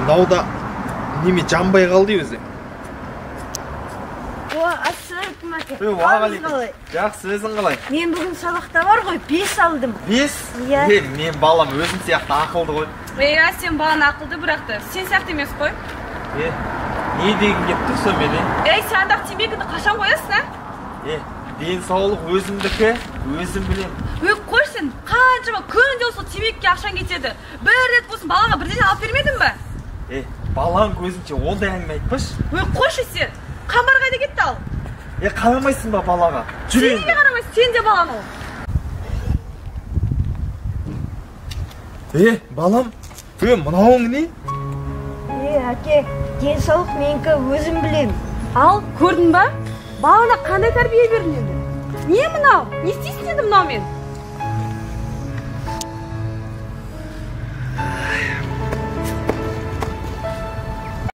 Мынауда неме жанбай қалды өзі. Ассалаумағалейкум әке. Уағалейкум. Жақсы, өзің қалай? Мен бүгін сабақта бар ғой, 5 алдым. 5? Иә. Мен балам өзім сияқты ақылды ғой. Сен балан ақылды бірақта, сен сияқты емес қой. Не деген кеп тұр сол мен? Сен андақ темекіні қашан қоясың, а? Денсаулық өзімдікі, өзім білем. Қойсын, қаншама күнде осы темекке ақшан кетеді. Бір рет болсын балаға бірден алып бермедің ба? Балаң көзінше ондай әңгіме айтпаш. Қойшы сен, қамбар қайда кетті ал? Қарамайсың ба балаға? Сен неге қарамайсың, сен де балаң ол. Балам, мынауың не? Әке, денсаулық менікі өзім білем. Ал, көрдің ба? Балана қандай тәрбие бердің енді? Не мынау? Не істейсің енді мынау мен?